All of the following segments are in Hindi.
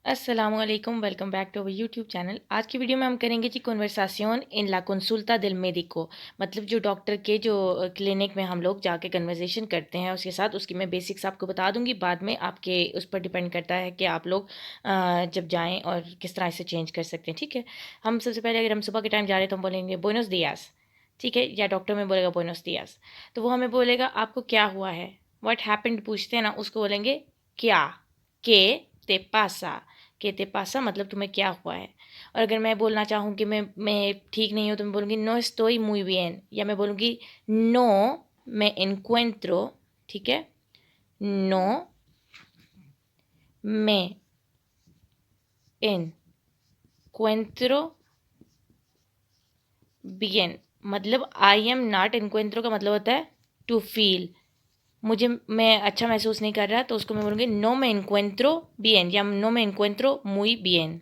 अस्सलामुअलैकुम, welcome back to our YouTube channel. आज की वीडियो में हम करेंगे जी कन्वर्साción इन ला कंसुल्ता del médico। मतलब जो डॉक्टर के जो क्लिनिक में हम लोग जाके कन्वर्सेशन करते हैं उसके साथ, उसकी मैं बेसिक्स आपको बता दूंगी। बाद में आपके उस पर डिपेंड करता है कि आप लोग जब जाएं और किस तरह से चेंज कर सकते हैं। ठीक है, हम सबसे पहले अगर हम सुबह के टाइम जा रहे हैं तो हम बोलेंगे बुएनोस दियास। ठीक है, या डॉक्टर में बोलेगा बुएनोस दियास, तो वो हमें बोलेगा आपको क्या हुआ है। व्हाट हैपेंड पूछते हैं ना, उसको बोलेंगे क्या, के ते पासा। que te pasa मतलब तुम्हें क्या हुआ है। और अगर मैं बोलना चाहूँ कि मैं ठीक नहीं हूँ तो मैं बोलूँगी no estoy muy bien, या मैं बोलूँगी no me encuentro। ठीक है, no me encuentro bien, मतलब आई एम नॉट encuentro का मतलब होता है टू फील। मुझे मैं अच्छा महसूस नहीं कर रहा तो उसको मैं बोलूँगी no me encuentro bien या no me encuentro muy bien।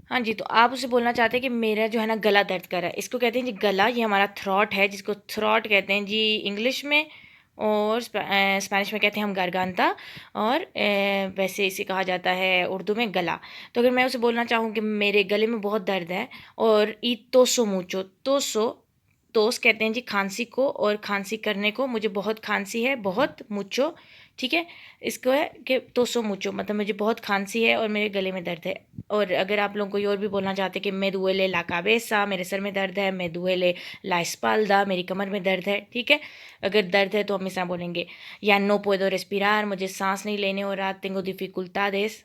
हाँ जी, तो आप उससे बोलना चाहते हैं कि मेरा जो है ना गला दर्द कर रहा है। इसको कहते हैं जी गला, ये हमारा थ्रॉट है जिसको थ्रॉट कहते हैं जी इंग्लिश में, और स्पेनिश में कहते हैं हम गारगांता, और वैसे इसे कहा जाता है उर्दू में गला। तो अगर मैं उसे बोलना चाहूँ कि मेरे गले में बहुत दर्द है, और ई तोसो मुचो, तोसो, तोस कहते हैं जी खांसी को, और खांसी करने को, मुझे बहुत खांसी है, बहुत मुचो। ठीक है, इसको है कि तोसो मुचो मतलब मुझे बहुत खांसी है और मेरे गले में दर्द है। और अगर आप लोगों को और भी बोलना चाहते हैं कि मैं दुएले ला काबेसा, मेरे सर में दर्द है, मैं दुएले ला स्पाल्दा, मेरी कमर में दर्द है। ठीक है, अगर दर्द है तो हम इस तरह बोलेंगे, या नो पुedo respirar, मुझे सांस नहीं लेने हो रहा, tengo dificultades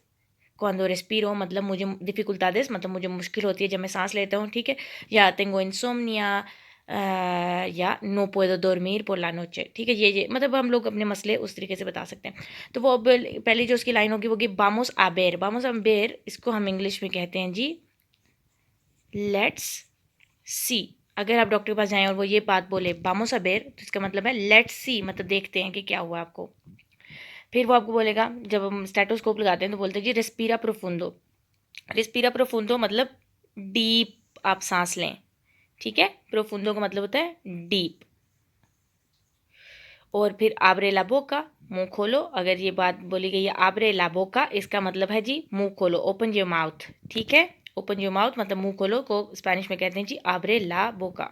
cuando respiro, मतलब मुझे dificultades मतलब मुझे मुश्किल होती है जब मैं सांस लेता हूँ। ठीक है, या tengo insomnia, या no puedo dormir por la noche। ठीक है, ये मतलब हम लोग अपने मसले उस तरीके से बता सकते हैं। तो वो पहली जो उसकी लाइन होगी वो होगी vamos a ver। vamos a ver इसको हम इंग्लिश में कहते हैं जी लेट्स सी। अगर आप डॉक्टर के पास जाएं और वो ये बात बोले vamos a ver, तो इसका मतलब है लेट्स सी, मतलब देखते हैं कि क्या हुआ आपको। फिर वो आपको बोलेगा, जब हम स्टेटोस्कोप लगाते हैं तो बोलते हैं जी रेस्पीरा प्रोफुंदो। रेस्पीरा प्रोफुंदो मतलब डीप आप सांस लें। ठीक है, प्रोफुंदो का मतलब होता है डीप। और फिर आबरे ला बोका, मुंह खोलो। अगर ये बात बोली गई है आबरे ला बोका, इसका मतलब है जी मुंह खोलो, ओपन योर माउथ। ठीक है, ओपन योर माउथ मतलब मुंह खोलो को स्पेनिश में कहते हैं जी आबरे ला बोका।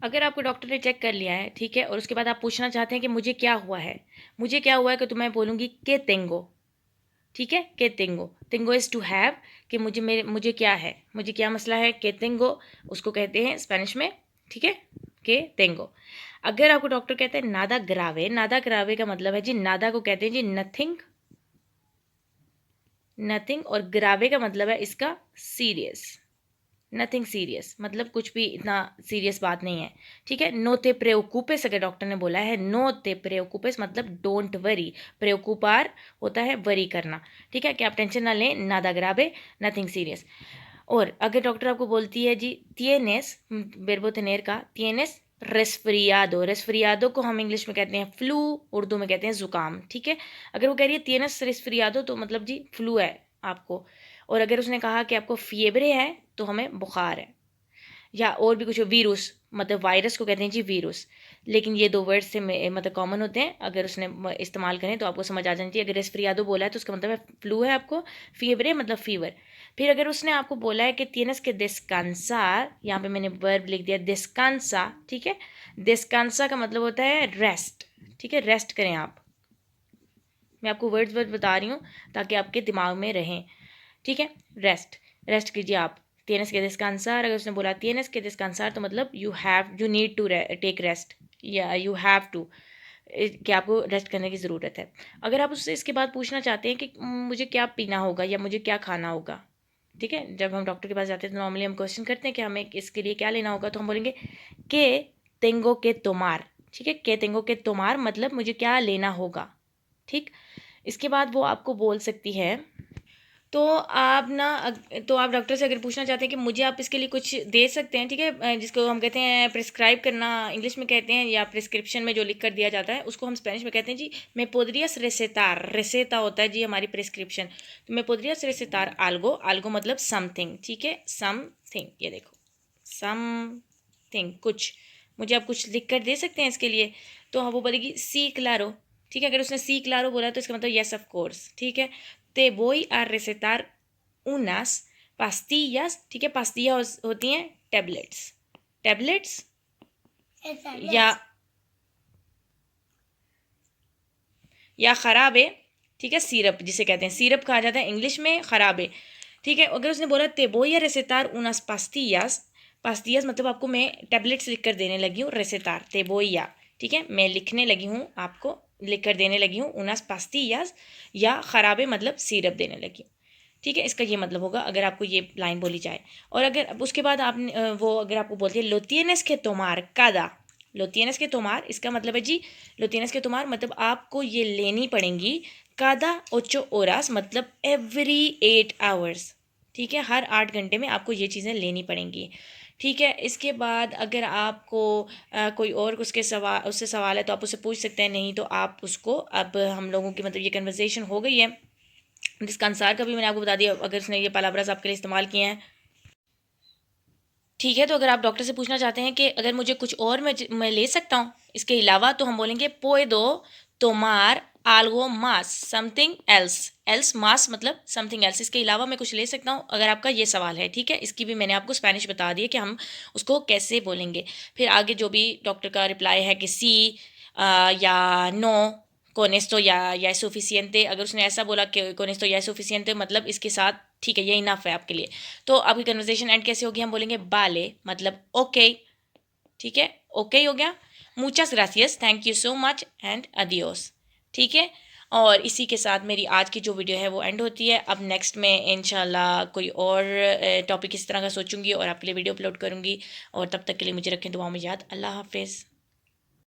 अगर आपको डॉक्टर ने चेक कर लिया है, ठीक है, और उसके बाद आप पूछना चाहते हैं कि मुझे क्या हुआ है, मुझे क्या हुआ है, कि तो मैं बोलूँगी के तेंगो। ठीक है, के तेंगो, तेंगो इज़ टू हैव, कि मुझे क्या है, मुझे क्या मसला है, के तेंगो उसको कहते हैं स्पेनिश में। ठीक है, के तेंगो। अगर आपको डॉक्टर कहते हैं नादा ग्रावे, नादा ग्रावे का मतलब है जी नादा को कहते हैं जी नथिंग, नथिंग, और ग्रावे का मतलब है इसका सीरियस। नथिंग सीरियस मतलब कुछ भी इतना सीरियस बात नहीं है। ठीक है, नो ते प्रेओकुपेस अगर डॉक्टर ने बोला है, नो ते प्रेओकुपेस मतलब डोंट वरी। प्रेओकुपार होता है वरी करना। ठीक है, कि आप टेंशन ना लें, नादा ग्रावे, नथिंग सीरियस। और अगर डॉक्टर आपको बोलती है जी तिएनेस, बेरबो तेनेर का तिएनेस रेस्फ्रियादो, रेस्फ्रियादो को हम इंग्लिश में कहते हैं फ्लू, उर्दू में कहते हैं ज़ुकाम। ठीक है, अगर वो कह रही है तिएनेस रेस्फ्रियादो तो मतलब जी फ्लू है आपको। और अगर उसने कहा कि आपको फीवरे है तो हमें बुखार है। या और भी कुछ वीरुस, मतलब वायरस को कहते हैं जी वीरुस। लेकिन ये दो वर्ड्स से मतलब कॉमन होते हैं, अगर उसने इस्तेमाल करें तो आपको समझ आ जानी चाहिए। अगर रेस्फ्रियादो बोला है तो उसका मतलब है फ्लू है आपको, फीवरे मतलब फीवर। फिर अगर उसने आपको बोला है कि tienes que descansar, यहाँ पे मैंने वर्ब लिख दिया descansa। ठीक है, descansa का मतलब होता है रेस्ट। ठीक है, रेस्ट करें आप। मैं आपको वर्ड्स बता रही हूँ ताकि आपके दिमाग में रहें। ठीक है, रेस्ट, रेस्ट कीजिए आप। tienes que descansar, अगर उसने बोला tienes que descansar तो मतलब you need to take rest, या यू हैव टू, कि आपको रेस्ट करने की ज़रूरत है। अगर आप उससे इसके बाद पूछना चाहते हैं कि मुझे क्या पीना होगा या मुझे क्या खाना होगा। ठीक है, जब हम डॉक्टर के पास जाते हैं तो नॉर्मली हम क्वेश्चन करते हैं कि हमें इसके लिए क्या लेना होगा, तो हम बोलेंगे के तेंगो के तोमार। ठीक है, के तेंगो के तोमार मतलब मुझे क्या लेना होगा। ठीक, इसके बाद वो आपको बोल सकती है, तो आप ना तो आप डॉक्टर से अगर पूछना चाहते हैं कि मुझे आप इसके लिए कुछ दे सकते हैं। ठीक है, जिसको हम कहते हैं प्रिस्क्राइब करना इंग्लिश में कहते हैं, या प्रिस्क्रिप्शन में जो लिख कर दिया जाता है उसको हम स्पेनिश में कहते हैं जी मैं podrías recetar, रेसेता होता है जी हमारी प्रिस्क्रिप्शन। तो मैं podrías recetar algo, algo मतलब समथिंग। ठीक है, समथिंग, ये देखो समथिंग कुछ, मुझे आप कुछ लिख कर दे सकते हैं इसके लिए। तो हाँ, वो बोलेगी सी क्लारो, ठीक है, अगर उसने सी क्लारो बोला तो इसका मतलब येस ऑफ कोर्स, ठीक है। ते voy a recetar unas pastillas, ठीक है, pastillas होती हैं टैबलेट्स, टैबलेट्स या खराबे, ठीक है, सिरप जिसे कहते हैं, सिरप कहा जाता है इंग्लिश में, खराबे, ठीक है। अगर उसने बोला ते voy a recetar unas pastillas, पास्तियास मतलब आपको मैं टैबलेट्स लिख कर देने लगी हूँ, रेसेतार ते voy a, ठीक है, मैं लिखने लगी हूँ, आपको लिख कर देने लगी हूँ, unas pastillas या खराबे मतलब सिरप देने लगी हूँ, ठीक है। इसका ये मतलब होगा अगर आपको ये लाइन बोली जाए। और अगर अब उसके बाद आपने वो अगर आपको बोलती है लो tienes que tomar cada, लो tienes que tomar, इसका मतलब है जी लो tienes que tomar मतलब आपको ये लेनी पड़ेंगी, cada 8 horas मतलब एवरी 8 आवर्स, ठीक है, हर 8 घंटे में आपको ये चीज़ें लेनी पड़ेंगी, ठीक है। इसके बाद अगर आपको कोई और उससे सवाल है तो आप उससे पूछ सकते हैं, नहीं तो आप उसको, अब हम लोगों की मतलब ये कन्वर्सेशन हो गई है, डिस्कांसार का भी मैंने आपको बता दिया अगर उसने ये पालाब्रास आपके लिए इस्तेमाल किए हैं, ठीक है। तो अगर आप डॉक्टर से पूछना चाहते हैं कि अगर मुझे कुछ और मैं ले सकता हूँ इसके अलावा, तो हम बोलेंगे puedo tomar algo más, something else, else मास मतलब समथिंग एल्स, इसके अलावा मैं कुछ ले सकता हूँ, अगर आपका ये सवाल है, ठीक है। इसकी भी मैंने आपको स्पेनिश बता दी है कि हम उसको कैसे बोलेंगे। फिर आगे जो भी डॉक्टर का रिप्लाई है कि सी या no, con esto ya es suficiente, अगर उसने ऐसा बोला कि con esto ya es suficiente मतलब इसके साथ ठीक है ये इनफ है आपके लिए, तो आपकी कन्वर्सेशन एंड कैसे होगी, हम बोलेंगे बाले मतलब ओके, ठीक है, ओके हो गया, मुचस ग्रासियस, thank you so much and अदियोस, ठीक है। और इसी के साथ मेरी आज की जो वीडियो है वो एंड होती है। अब नेक्स्ट में इंशाल्लाह कोई और टॉपिक इस तरह का सोचूंगी और आपके लिए वीडियो अपलोड करूंगी, और तब तक के लिए मुझे रखें दुआ में याद। अल्लाह हाफिज़।